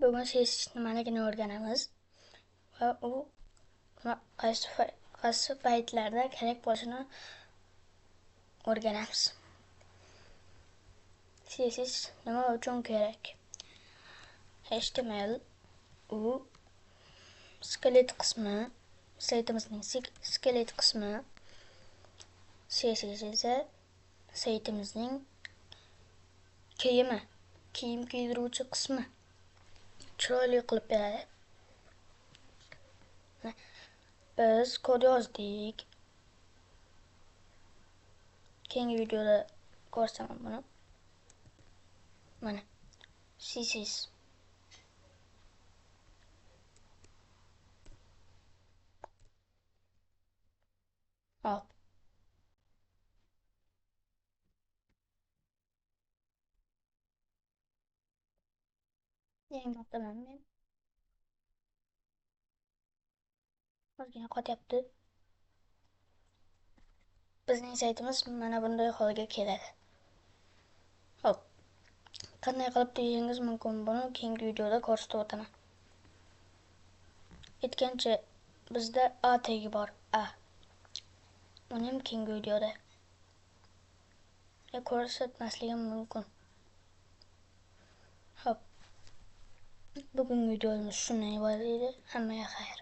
Bugun siz nimaligini o'rganamiz va u qaysi paytlarda kerak bo'lishini o'rganamiz. CSS nima uchun kerak? HTML u skelet qismi, saytimizning skelet qismi. CSS esa saytimizning kiyim kiydiruvchi qismi. Chiroyli qilib beradi. Biz kod yozdik. Keyingi videoda ko'rsataman buni. Mana CSS. Hop. Yangi otaman men. Ozgina qotyapti. Bizning saytimiz mana bunday holga keladi. Hop. Qanday qilib deyishingiz mumkin, buni keyingi videoda ko'rsatib o'taman. Aytgancha bizda A tagi bor, A. Uni ham keyingi videoda ko'rsatmasligim mumkin. Hop. Bugungi videomiz shundan iborat edi. Hammaga xayr.